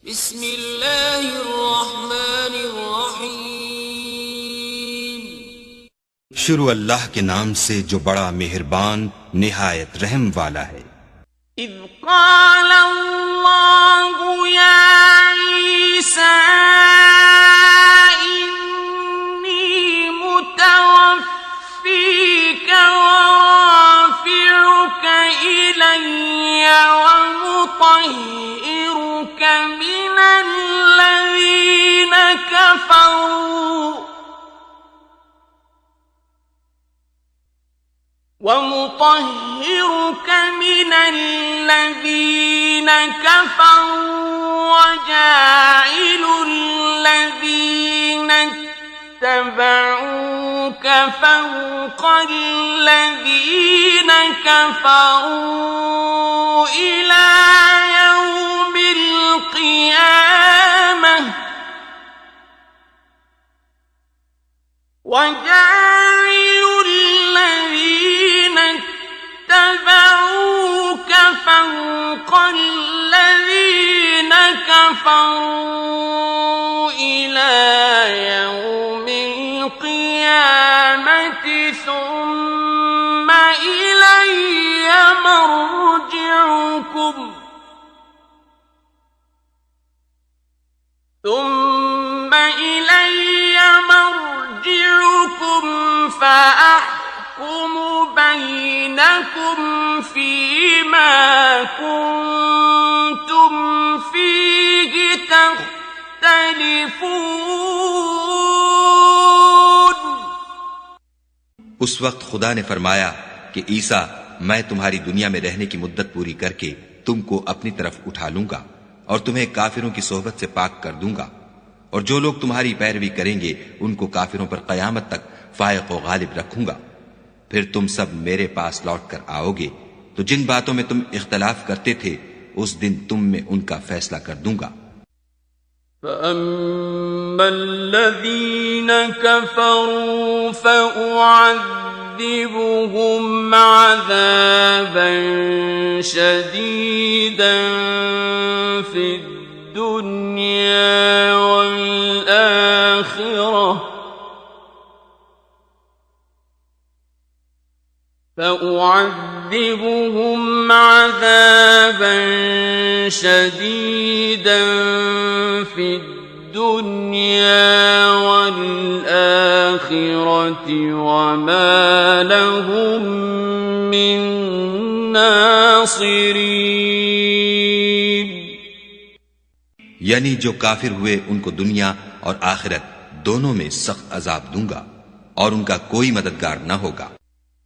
بسم اللہ الرحمن الرحیم۔ شروع اللہ کے نام سے جو بڑا مہربان نہایت رحم والا ہے۔ اذ قال اللہ یا عیسیٰ انی متوفیک ورافعک الی ومطہرک من الذین کفروا وجاعل الذین اتبعوک فوق الذین کفروا إلی یوم القیامة وجاعل الذین اتبعوك فوق الذين كفروا إلى يوم القيامة ثم إلي مرجعكم فأحكم بينكم فيما كنتم فيه تختلفون۔ اس وقت خدا نے فرمایا کہ عیسیٰ میں تمہاری دنیا میں رہنے کی مدت پوری کر کے تم کو اپنی طرف اٹھا لوں گا اور تمہیں کافروں کی صحبت سے پاک کر دوں گا، اور جو لوگ تمہاری پیروی کریں گے ان کو کافروں پر قیامت تک فائق و غالب رکھوں گا۔ پھر تم سب میرے پاس لوٹ کر آؤ گے تو جن باتوں میں تم اختلاف کرتے تھے اس دن تم میں ان کا فیصلہ کر دوں گا۔ فَأَمَّا الَّذِينَ كَفَرُوا فَأُعَذِّبُهُمْ عَذَابًا شَدِيدًا فِي الدُّنْيَا وَالْآخِرَةِ فَأُعَذِّبُهُمْ عَذَابًا شَدِيدًا فِي الدُّنْيَا وَالْآخِرَةِ وَمَا لَهُم مِّن نَاصِرِينَ۔ یعنی جو کافر ہوئے ان کو دنیا اور آخرت دونوں میں سخت عذاب دوں گا اور ان کا کوئی مددگار نہ ہوگا۔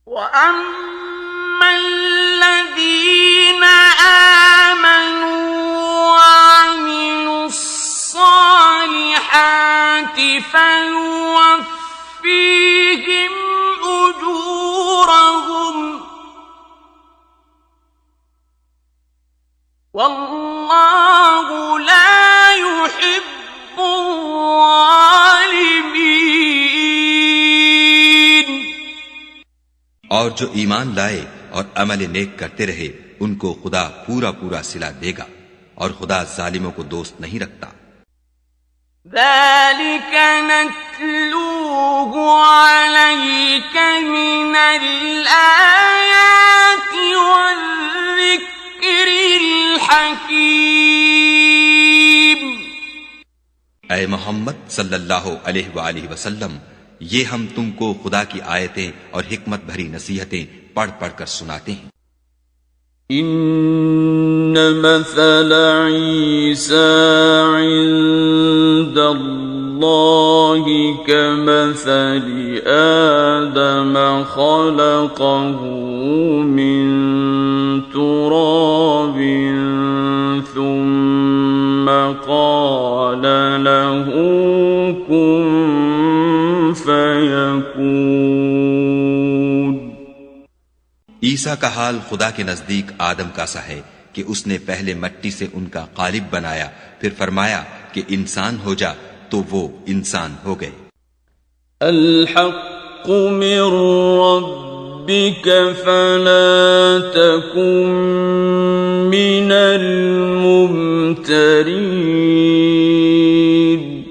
وَأَمَّا الَّذِينَ آمَنُوا وَعَمِلُوا الصَّالِحَاتِ فَيُوَفِّيهِمْ أُجُورَهُمْ وَاللَّهُ لَا يُحِبُّ الظَّالِمِينَ۔ اور جو ایمان لائے اور عمل نیک کرتے رہے ان کو خدا پورا پورا صلہ دے گا، اور خدا ظالموں کو دوست نہیں رکھتا۔ ذَلِكَ نَتْلُوهُ عَلَيْكَ مِنَ الْآيَاتِ وَالذِّكْرِ الْحَكِيمِ۔ اے محمد صلی اللہ علیہ وآلہ وسلم، یہ ہم تم کو خدا کی آیتیں اور حکمت بھری نصیحتیں پڑھ پڑھ کر سناتے ہیں۔ ان مثل عیسیٰ عند اللہ كمثل آدم خلقه من تراب ثم قال له كن فیکون۔ عیسیٰ کا حال خدا کے نزدیک آدم کا سا ہے کہ اس نے پہلے مٹی سے ان کا قالب بنایا، پھر فرمایا کہ انسان ہو جا تو وہ انسان ہو گئے۔ الحق من ربك فلا تكن من الممترين۔ ممترين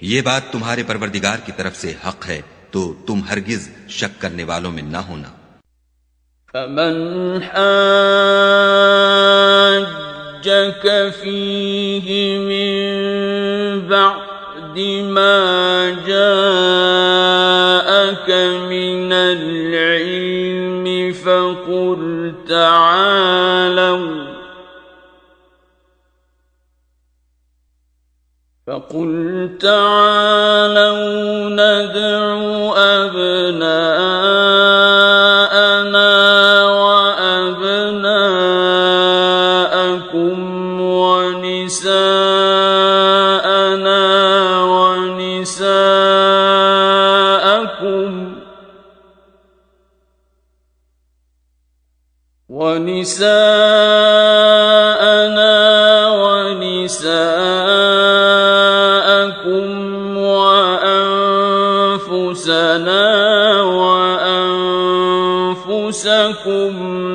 یہ بات تمہارے پروردگار کی طرف سے حق ہے تو تم ہرگز شک کرنے والوں میں نہ ہونا۔ فمن حاجك فيه من بعد ما جاءك من العلم فقل تعالوا ندع أبناءنا وأبناءكم ونساءنا ونساءكم وأنفسنا وأنفسكم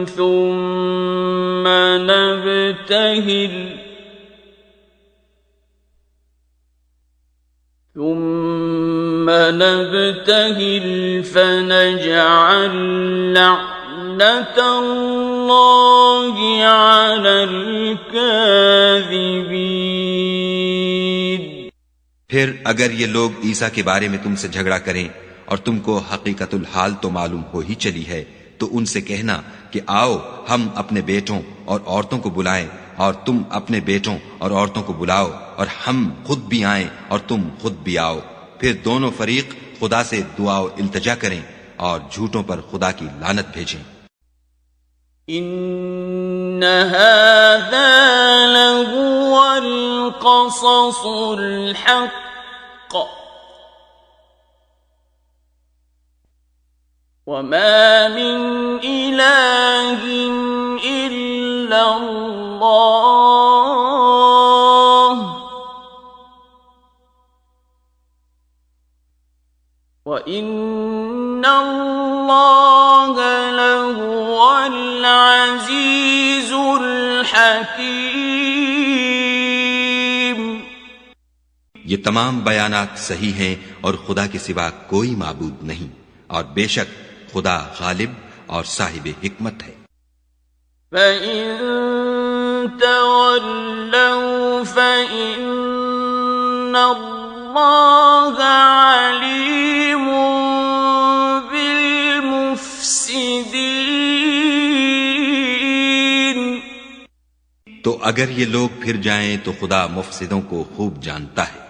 ثم نبتهل فنجعل لعنة الله على الكاذبين۔ پھر اگر یہ لوگ عیسیٰ کے بارے میں تم سے جھگڑا کریں اور تم کو حقیقت الحال تو معلوم ہو ہی چلی ہے تو ان سے کہنا کہ آؤ ہم اپنے بیٹوں اور عورتوں کو بلائیں اور تم اپنے بیٹوں اور عورتوں کو بلاؤ اور ہم خود بھی آئیں اور تم خود بھی آؤ، پھر دونوں فریق خدا سے دعا و التجا کریں اور جھوٹوں پر خدا کی لعنت بھیجیں۔ ان هذا لهو القصص الحق وما من إله إلا الله وإن الله لهو العزيز الحكيم۔ یہ تمام بیانات صحیح ہیں اور خدا کے سوا کوئی معبود نہیں، اور بے شک خدا غالب اور صاحب حکمت ہے۔ فَإِن تَوَلَّوْا فَإِنَّ اللَّهَ عَلِيمٌ بِالْمُفْسِدِينَ۔ تو اگر یہ لوگ پھر جائیں تو خدا مفسدوں کو خوب جانتا ہے۔